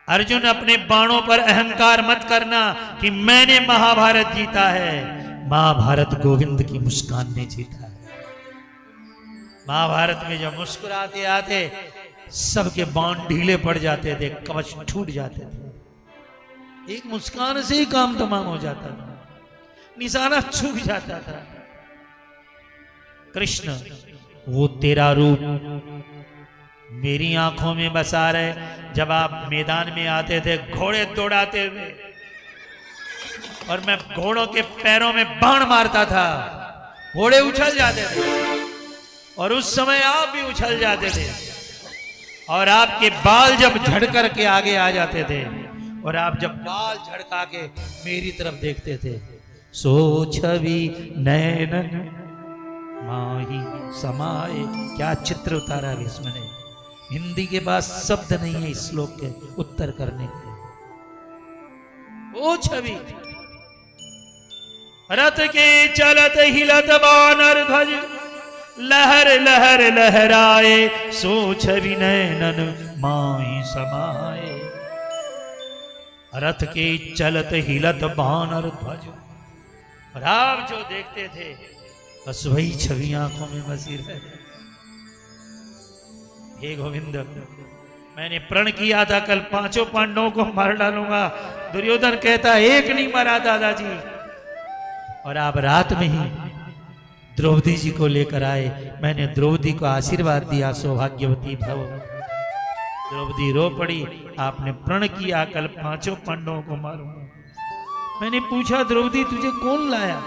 अर्जुन अपने बाणों पर अहंकार मत करना कि मैंने महाभारत जीता है। महाभारत गोविंद की मुस्कान ने जीता है। महाभारत में जब मुस्कुराते आते सबके बाण ढीले पड़ जाते थे, कवच छूट जाते थे। एक मुस्कान से ही काम तमाम हो जाता था, निशाना चूक जाता था। कृष्ण वो तेरा रूप मेरी आंखों में बसा रहे। जब आप मैदान में आते थे घोड़े दौड़ाते हुए और मैं घोड़ों के पैरों में बाण मारता था, घोड़े उछल जाते थे और उस समय आप भी उछल जाते थे और आपके बाल जब झड़कर के आगे आ जाते थे और आप जब बाल झड़का के मेरी तरफ देखते थे, सो छवि नैनन माही समाए। क्या चित्र उतारा भीष्म ने। हिंदी के पास शब्द नहीं है इस श्लोक के उत्तर करने के। वो छवि रथ के चलत हिलत बानर ध्वज, लहर लहर लहराए, सो छवि नैनन माही समाए। रथ के चलत हिलत बानर ध्वज, और आप जो देखते थे बस वही छवि आंखों में बसी रहे। हे गोविंद, मैंने प्रण किया था कल 5 पांडवों को मार डालूंगा। दुर्योधन कहता एक नहीं मारा दादाजी, और आप रात में ही द्रौपदी जी को लेकर आए। मैंने द्रौपदी को आशीर्वाद दिया, सौभाग्यवती भव। द्रौपदी रो पड़ी। आपने प्रण किया कल 5 पांडवों को मारूंगा। मैंने पूछा द्रौपदी तुझे कौन लाया?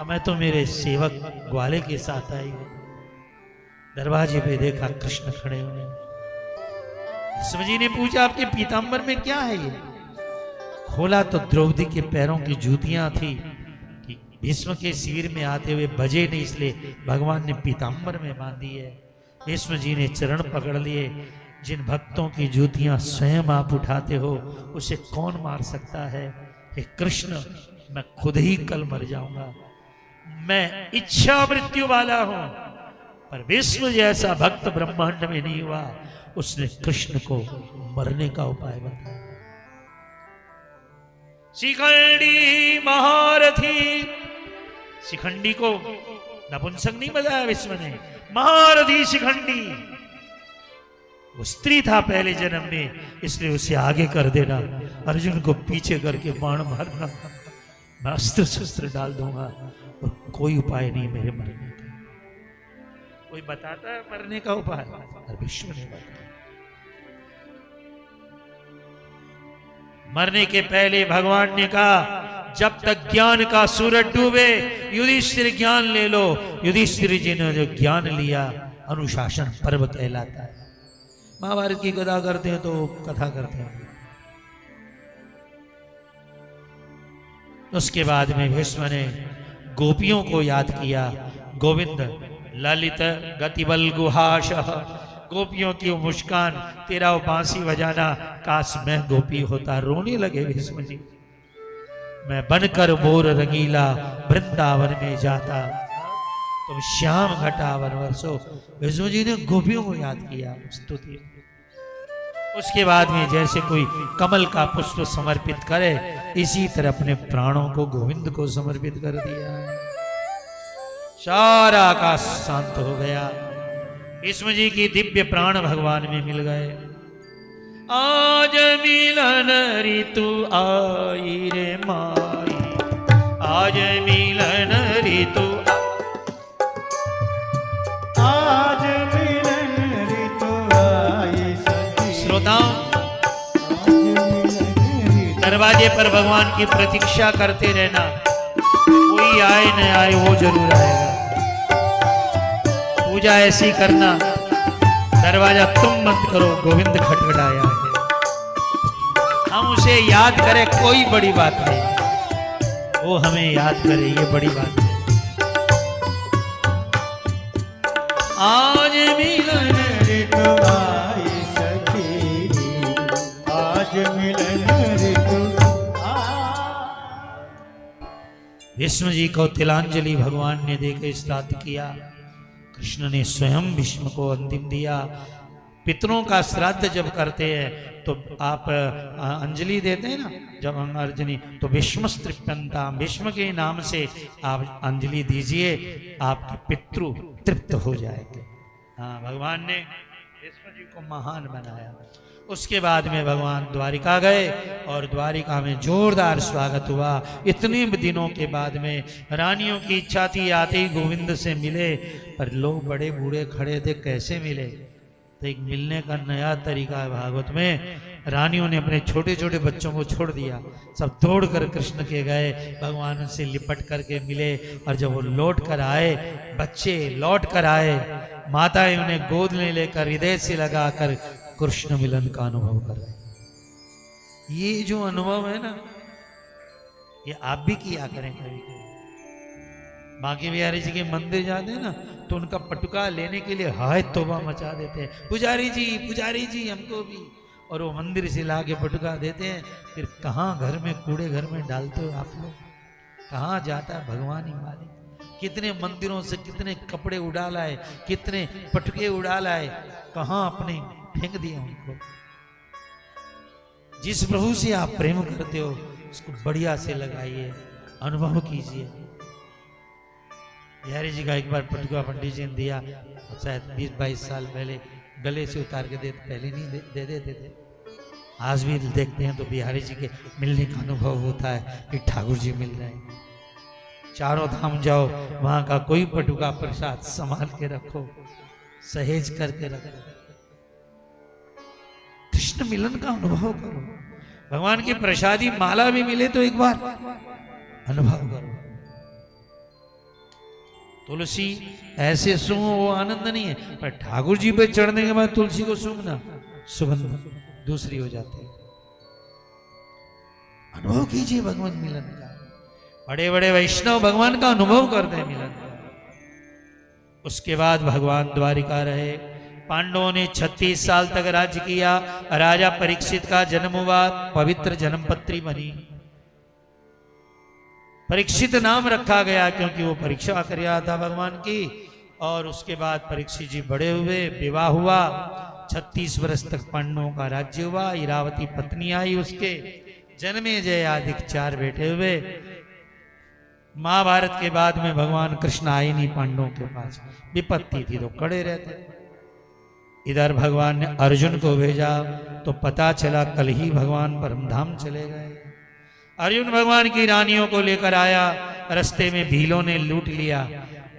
मैं तो मेरे सेवक ग्वाले के साथ आई हूं। दरवाजे पे देखा कृष्ण खड़े हुए। भीष्म जी ने पूछा आपके पीतांबर में क्या है ये? खोला तो द्रौपदी के पैरों की जूतियां थी कि भीष्म के शिविर में आते हुए बजे नहीं, इसलिए भगवान ने पीतांबर में बांधी है। भीष्म जी ने चरण पकड़ लिए। जिन भक्तों की जूतियां स्वयं आप उठाते हो उसे कौन मार सकता है? हे कृष्ण, मैं खुद ही कल मर जाऊंगा। मैं इच्छा मृत्यु वाला हूं, पर भीष्म जैसा भक्त ब्रह्मांड में नहीं हुआ। उसने कृष्ण को मरने का उपाय बताया। शिखंडी महारथी, शिखंडी को नपुंसक नहीं बताया भीष्म ने, महारथी शिखंडी। वो स्त्री था पहले जन्म में, इसलिए उसे आगे कर देना, अर्जुन को पीछे करके बाण मारना। मैं अस्त्र शस्त्र डाल दूंगा और कोई उपाय नहीं मेरे मरने का। कोई बताता है मरने का उपाय? भीष्म ने बताया। मरने के पहले भगवान ने कहा जब तक ज्ञान का सूरज डूबे युधिष्ठिर ज्ञान ले लो। युधिष्ठिर जी ने जो ज्ञान लिया अनुशासन पर्व कहलाता है। महाभारत की कथा करते हैं तो कथा करते हैं। उसके बाद में भीष्म ने गोपियों को याद किया। गोविंद ललित गतिबल गुहाश, गोपियों की मुस्कान, तेरा वो बांसी बजाना, काश मैं गोपी होता। रोने लगे भीष्म जी। मैं बनकर मोर रंगीला वृंदावन में जाता, तुम श्याम घटावन वर्षो। भीष्म जी ने गोपियों को याद किया, स्तुति। उसके बाद में जैसे कोई कमल का पुष्प समर्पित करे, इसी तरह अपने प्राणों को गोविंद को समर्पित कर दिया। सारा आकाश शांत हो गया। भीष्म जी की दिव्य प्राण भगवान में मिल गए। आज मिलन ऋतु आई रे माई, आज मिलन ऋतु, आज मिलन ऋतु आई। श्रोताओं, दरवाजे पर भगवान की प्रतीक्षा करते रहना। कोई आए न आए वो जरूर आएगा। पूजा ऐसी करना, दरवाजा तुम बंद करो, गोविंद खटखटाया है। हम उसे याद करें कोई बड़ी बात नहीं, वो हमें याद करे ये बड़ी बात है। आज मिलन ऋतु आई सखी, आज मिलन ऋतु। भीष्म जी को तिलांजलि भगवान ने देकर श्राद्ध किया। कृष्ण ने स्वयं भीष्म को अंतिम दिया। पितरों का श्राद्ध जब करते हैं तो आप अंजलि देते हैं ना, जब अंगार्जनी, तो भीष्म तृप्यंता, भीष्म के नाम से आप अंजलि दीजिए, आपके पितृ तृप्त हो जाएंगे। हाँ, भगवान ने भीष्म जी को महान बनाया। उसके बाद में भगवान द्वारिका गए और द्वारिका में जोरदार स्वागत हुआ। इतने दिनों के बाद में रानियों की इच्छा थी आते ही गोविंद से मिले, पर लोग बड़े बूढ़े खड़े थे, कैसे मिले? तो एक मिलने का नया तरीका है भागवत में। रानियों ने अपने छोटे छोटे बच्चों को छोड़ दिया, सब दौड़ कर कृष्ण के गए, भगवान उनसे लिपट करके मिले। और जब वो लौट कर आए, बच्चे लौट कर आए, माताएं उन्हें गोद में लेकर हृदय से लगाकर कृष्ण मिलन का अनुभव कर रहे। ये जो अनुभव है ना, ये आप भी किया करें कभी कभी। बांके बिहारी जी के मंदिर जाते हैं ना, तो उनका पटुका लेने के लिए हाय तौबा मचा देते हैं, पुजारी जी हमको भी। और वो मंदिर से ला के पटुका देते हैं। फिर कहाँ घर में, कूड़े घर में डालते हो आप लोग? कहाँ जाता है भगवान ही मालिक। कितने मंदिरों से कितने कपड़े उड़ा लाए, कितने पटुके उड़ा लाए, कहाँ अपने फेंक दिए उनको। जिस प्रभु से आप प्रेम करते हो उसको बढ़िया से लगाइए, अनुभव कीजिए। बिहारी जी का एक बार पटुका पंडित जी ने दिया, शायद 20-22 साल पहले, गले से उतार के देते, पहले नहीं दे देते थे। आज भी देखते हैं तो बिहारी जी के मिलने का अनुभव होता है कि ठाकुर जी मिल रहे हैं। चारों धाम जाओ, वहां का कोई पटुका प्रसाद संभाल के रखो, सहेज करके रखो। कृष्ण मिलन का अनुभव करो। भगवान की प्रसादी माला भी मिले तो एक बार अनुभव करो। तुलसी ऐसे सूंघो वो आनंद नहीं है, पर ठाकुर जी पे चढ़ने के बाद तुलसी को सूंघना, सुगंध दूसरी हो जाती है। अनुभव कीजिए भगवान मिलन का। बड़े बड़े वैष्णव भगवान का अनुभव करते हैं मिलन का। उसके बाद भगवान द्वारिका रहे। पांडवों ने 36 साल तक राज्य किया। राजा परीक्षित का जन्म हुआ, पवित्र जन्मपत्री बनी। परीक्षित नाम रखा गया क्योंकि वो परीक्षा कर रहा था भगवान की। और उसके बाद परीक्षित जी बड़े हुए, विवाह हुआ, 36 वर्ष तक पांडवों का राज्य हुआ। इरावती पत्नी आई उसके, जन्मे जय आदि 4 बेटे हुए। महाभारत के बाद में भगवान कृष्ण आए नहीं पांडवों के पास, विपत्ति थी तो कड़े रहते। इधर भगवान ने अर्जुन को भेजा तो पता चला कल ही भगवान परमधाम चले गए। अर्जुन भगवान की रानियों को लेकर आया, रास्ते में भीलों ने लूट लिया।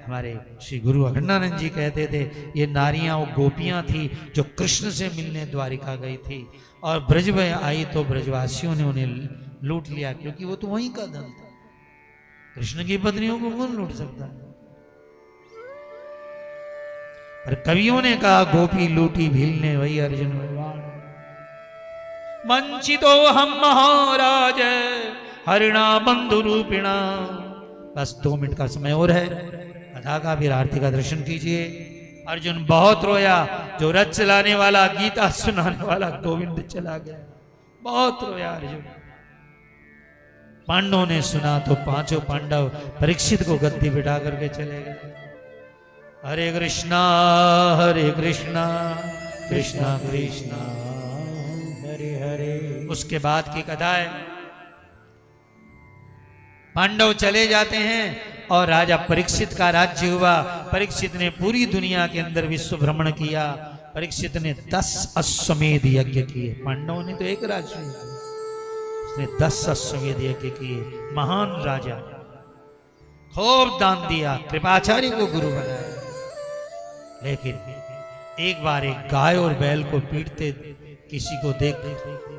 हमारे श्री गुरु अखंडानंद जी कहते थे ये नारियां वो गोपियां थी जो कृष्ण से मिलने द्वारिका गई थी, और ब्रज में आई तो ब्रजवासियों ने उन्हें लूट लिया, क्योंकि वो तो वहीं का धन था। कृष्ण की पत्नियों को कौन लूट सकता है? पर कवियों ने कहा गोपी लूटी भील ने, वही अर्जुन भगवान। वंचितो हम महाराज हरिणा बंधु रूपिणा। बस 2 मिनट का समय और है, कथा का फिर आरती का दर्शन कीजिए। अर्जुन बहुत रोया, जो रथ चलाने वाला, गीता सुनाने वाला गोविंद चला गया। बहुत रोया अर्जुन। पांडवों ने सुना तो 5 पांडव परीक्षित को गद्दी बिठा करके चले गए। हरे कृष्णा कृष्णा कृष्णा हरे हरे। उसके बाद की कथा है, पांडव चले जाते हैं और राजा परीक्षित का राज्य हुआ। परीक्षित ने पूरी दुनिया के अंदर विश्व भ्रमण किया। परीक्षित ने 10 अश्वमेध यज्ञ किए। पांडवों ने तो एक राज्य किया, उसने 10 अश्वमेध यज्ञ किए। महान राजा, खूब दान दिया, कृपाचार्य को गुरु बनाया। लेकिन एक बार एक गाय और बैल को पीटते किसी को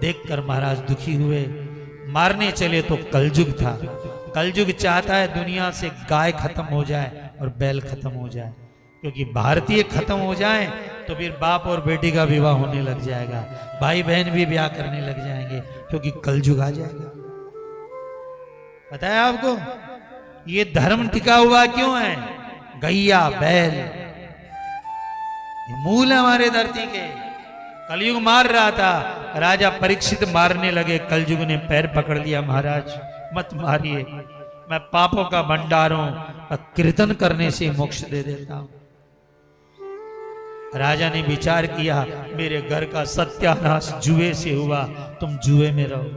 देखकर महाराज दुखी हुए, मारने चले तो कलयुग था। कलयुग चाहता है दुनिया से गाय खत्म हो जाए और बैल खत्म हो जाए, क्योंकि भारतीय खत्म हो जाए तो फिर बाप और बेटी का विवाह होने लग जाएगा, भाई बहन भी ब्याह करने लग जाएंगे, क्योंकि कलयुग आ जाएगा। पता है आपको ये धर्म टिका हुआ क्यों है? गैया बैल मूल हमारे धरती के। कलयुग मार रहा था, राजा परीक्षित मारने लगे, कलयुग ने पैर पकड़ लिया, महाराज मत मारिए, मैं पापों का भंडार हूं, कीर्तन करने से मोक्ष दे देता हूं। राजा ने विचार किया, मेरे घर का सत्यानाश जुए से हुआ, तुम जुए में रहो।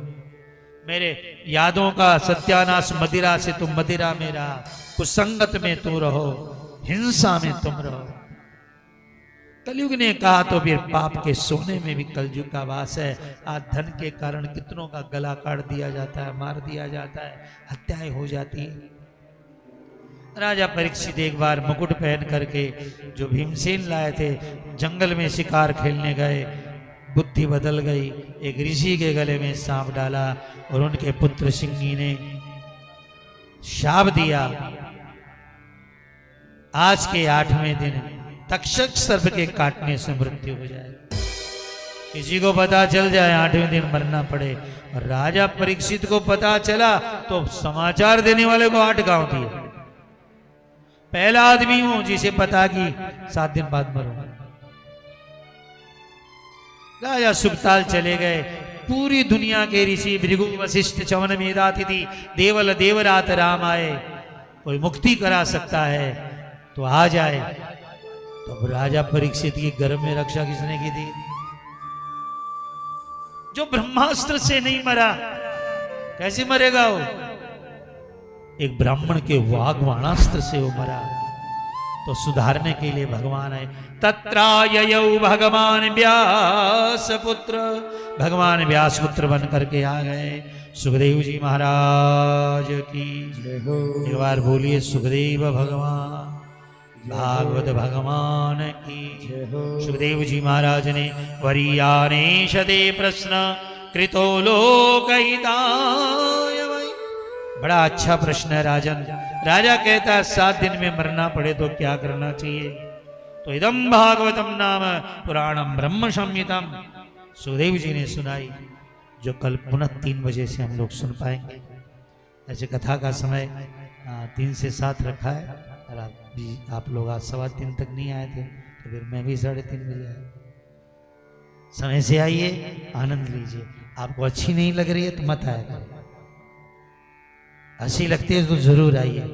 मेरे यादों का सत्यानाश मदिरा से, तुम मदिरा में रहा। कुसंगत में तुम रहो, हिंसा में तुम रहो। कलयुग ने कहा तो फिर पाप के सोने में भी कलयुग का वास है। आज धन के कारण कितनों का गला काट दिया जाता है, मार दिया जाता है, हत्याएं हो जाती है। राजा परीक्षित एक बार मुकुट पहन करके, जो भीमसेन लाए थे, जंगल में शिकार खेलने गए, बुद्धि बदल गई। एक ऋषि के गले में सांप डाला और उनके पुत्र सिंही ने शाप दिया, आज के 8वें दिन तक्षक सर्प के काटने से मृत्यु हो जाए। किसी को पता चल जाए 8वें दिन मरना पड़े, और राजा परीक्षित को पता चला तो समाचार देने वाले को 8 गांव दिए। पहला आदमी हूं जिसे पता कि 7 दिन बाद मरूंगा। राजा सुखताल चले गए। पूरी दुनिया के ऋषि भृगु वशिष्ठ चवन मेधातिथि देवल देवरात राम आए। कोई मुक्ति करा सकता है तो आ जाए। तो अब राजा परीक्षित की गर्भ में रक्षा किसने की थी? जो ब्रह्मास्त्र से नहीं मरा, कैसे मरेगा वो? एक ब्राह्मण के वाग्बाणास्त्र से वो मरा। तो सुधारने के लिए भगवान आए। तत्राययौ भगवान व्यास पुत्र, भगवान व्यास पुत्र बन करके आ गए। सुखदेव जी महाराज की जय हो। एक बार बोलिए सुखदेव भगवान, भागवत भगवान की जय हो। सुखदेव जी महाराज ने वरीयानेशते प्रश्न कृतो लोकहिताय वै। बड़ा अच्छा प्रश्न है राजन। राजा कहता है 7 दिन में मरना पड़े तो क्या करना चाहिए? तो इदम भागवतम नाम पुराणम ब्रह्म संहितम, सुखदेव जी ने सुनाई, जो कल पुनः 3 बजे से हम लोग सुन पाएंगे। ऐसे कथा का समय 3 से 7 रखा है, और आप लोग आज 3:15 तक नहीं आए थे, तो फिर मैं भी 3:30 बजे आया। समय से आइए, आनंद लीजिए। आपको अच्छी नहीं लग रही है तो मत आया करें, अच्छी लगती है तो जरूर आइए,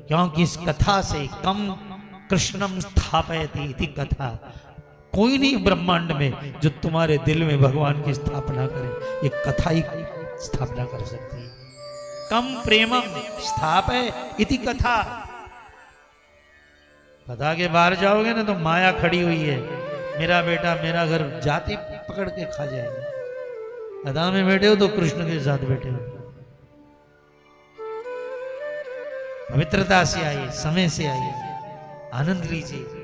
क्योंकि इस कथा से कम कृष्णम स्थापयति इति कथा, कोई नहीं ब्रह्मांड में जो तुम्हारे दिल में भगवान की स्थापना करे, ये कथा ही स्थापना कर सकती है। कम प्रेमम स्थापय इति कथा। कथा के बाहर जाओगे ना तो माया खड़ी हुई है, मेरा बेटा मेरा घर, जाति पकड़ के खा जाएगा। कथा में बैठे हो तो कृष्ण के साथ बैठे हो। पवित्रता से आइए, समय से आइए, आनंद लीजिए।